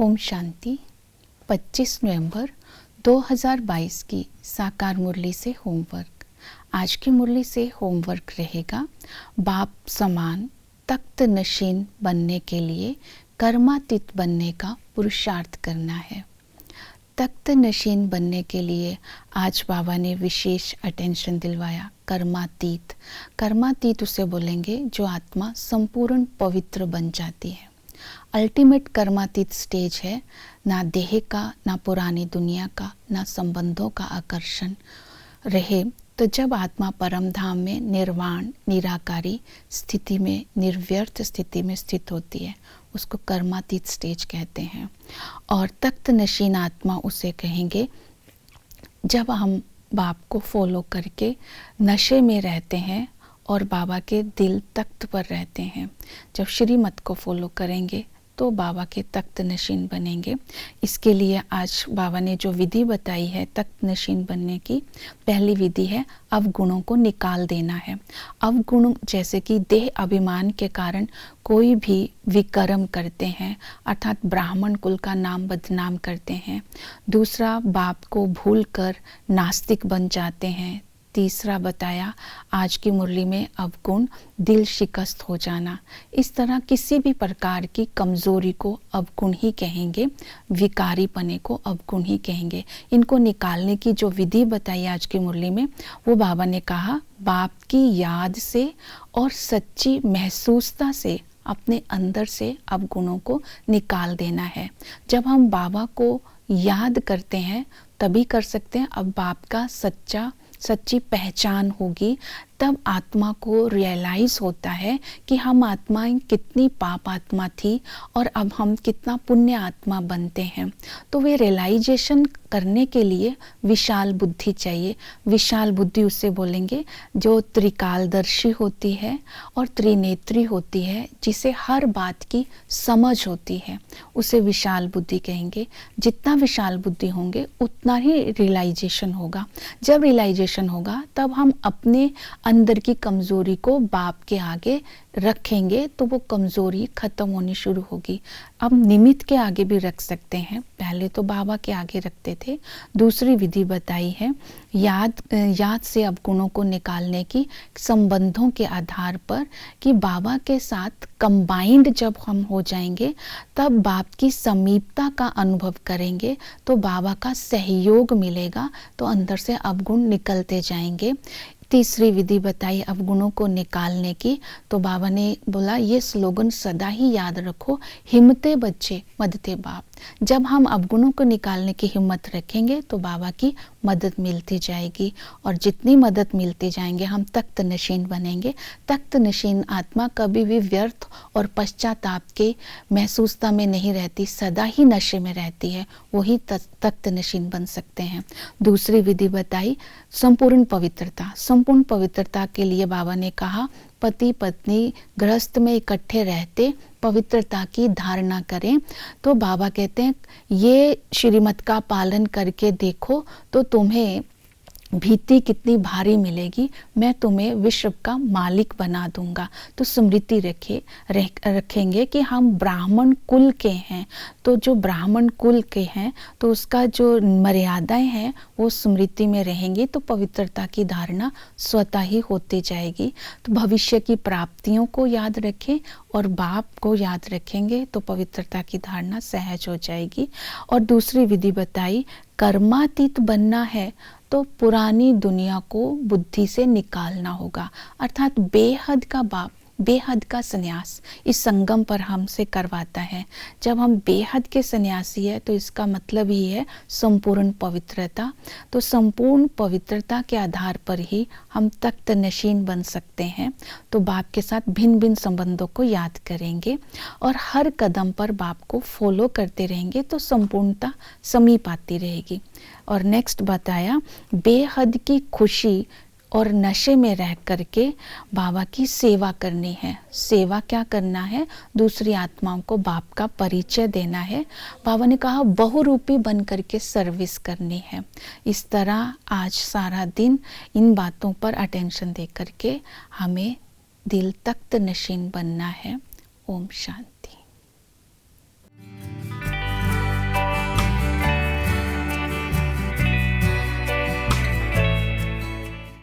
ओम शांति। 25 नवंबर 2022 की साकार मुरली से होमवर्क। आज की मुरली से होमवर्क रहेगा, बाप समान तख्त नशीन बनने के लिए कर्मातीत बनने का पुरुषार्थ करना है। तख्त नशीन बनने के लिए आज बाबा ने विशेष अटेंशन दिलवाया। कर्मातीत, कर्मातीत उसे बोलेंगे जो आत्मा संपूर्ण पवित्र बन जाती है। अल्टीमेट कर्मातीत स्टेज है, ना देह का, ना पुरानी दुनिया का, ना संबंधों का आकर्षण रहे। तो जब आत्मा परम धाम में निर्वाण निराकारी स्थिति में, निर्व्यर्थ स्थिति में स्थित होती है, उसको कर्मातीत स्टेज कहते हैं। और तख्त नशीन आत्मा उसे कहेंगे जब हम बाप को फॉलो करके नशे में रहते हैं और बाबा के दिल तख्त पर रहते हैं। जब श्रीमत को फॉलो करेंगे तो बाबा के तख्त नशीन बनेंगे। इसके लिए आज बाबा ने जो विधि बताई है तख्त नशीन बनने की, पहली विधि है अवगुणों को निकाल देना है। अवगुण जैसे कि देह अभिमान के कारण कोई भी विकर्म करते हैं, अर्थात ब्राह्मण कुल का नाम बदनाम करते हैं। दूसरा, बाप को भूलकर नास्तिक बन जाते हैं। तीसरा बताया आज की मुरली में अवगुण दिल शिकस्त हो जाना। इस तरह किसी भी प्रकार की कमज़ोरी को अवगुण ही कहेंगे, विकारीपने को अवगुण ही कहेंगे। इनको निकालने की जो विधि बताई आज की मुरली में, वो बाबा ने कहा बाप की याद से और सच्ची महसूसता से अपने अंदर से अवगुणों को निकाल देना है। जब हम बाबा को याद करते हैं तभी कर सकते हैं। अब बाप का सच्ची पहचान होगी, तब आत्मा को रियलाइज़ होता है कि हम आत्माएं कितनी पाप आत्मा थी और अब हम कितना पुण्य आत्मा बनते हैं। तो वे रियलाइजेशन करने के लिए विशाल बुद्धि चाहिए। विशाल बुद्धि उसे बोलेंगे जो त्रिकालदर्शी होती है और त्रिनेत्री होती है, जिसे हर बात की समझ होती है, उसे विशाल बुद्धि कहेंगे। जितना विशाल बुद्धि होंगे उतना ही रियलाइजेशन होगा। जब रियलाइजेशन होगा तब हम अपने अंदर की कमज़ोरी को बाप के आगे रखेंगे तो वो कमज़ोरी ख़त्म होनी शुरू होगी। अब निमित्त के आगे भी रख सकते हैं, पहले तो बाबा के आगे रखते थे। दूसरी विधि बताई है याद से अवगुणों को निकालने की, संबंधों के आधार पर कि बाबा के साथ कंबाइंड जब हम हो जाएंगे तब बाप की समीपता का अनुभव करेंगे, तो बाबा का सहयोग मिलेगा, तो अंदर से अवगुण निकलते जाएंगे। तीसरी विधि बताई अवगुणों को निकालने की, तो बाबा ने बोला ये स्लोगन सदा ही याद रखो, हिम्मते बच्चे मददे बाप। जब हम अवगुणों को निकालने की हिम्मत रखेंगे तो बाबा की मदद मिलती जाएगी, और जितनी मदद मिलती जाएंगे हम तख्त नशीन बनेंगे। तख्त नशीन आत्मा कभी भी व्यर्थ और पश्चाताप के महसूसता में नहीं रहती, सदा ही नशे में रहती है, वही तख्त नशीन बन सकते हैं। दूसरी विधि बताई संपूर्ण पवित्रता। संपूर्ण पवित्रता के लिए बाबा ने कहा पति पत्नी गृहस्थ में इकट्ठे रहते पवित्रता की धारणा करें। तो बाबा कहते हैं ये श्रीमत का पालन करके देखो तो तुम्हें भीति कितनी भारी मिलेगी, मैं तुम्हें विश्व का मालिक बना दूंगा। तो स्मृति रखेंगे कि हम ब्राह्मण कुल के हैं, तो जो ब्राह्मण कुल के हैं तो उसका जो मर्यादाएं हैं वो स्मृति में रहेंगी, तो पवित्रता की धारणा स्वतः ही होती जाएगी। तो भविष्य की प्राप्तियों को याद रखें और बाप को याद रखेंगे तो पवित्रता की धारणा सहज हो जाएगी। और दूसरी विधि बताई कर्मातीत बनना है तो पुरानी दुनिया को बुद्धि से निकालना होगा, अर्थात बेहद का बाप बेहद का सन्यास इस संगम पर हमसे करवाता है। जब हम बेहद के सन्यासी है तो इसका मतलब ही है संपूर्ण पवित्रता। तो संपूर्ण पवित्रता के आधार पर ही हम तख्त नशीन बन सकते हैं। तो बाप के साथ भिन्न भिन्न संबंधों को याद करेंगे और हर कदम पर बाप को फॉलो करते रहेंगे तो संपूर्णता समीप आती रहेगी। और नेक्स्ट बताया बेहद की खुशी और नशे में रह करके बाबा की सेवा करनी है। सेवा क्या करना है? दूसरी आत्माओं को बाप का परिचय देना है। बाबा ने कहा बहुरूपी बन करके सर्विस करनी है। इस तरह आज सारा दिन इन बातों पर अटेंशन दे करके हमें दिल तख्त नशीन बनना है। ओम शांति।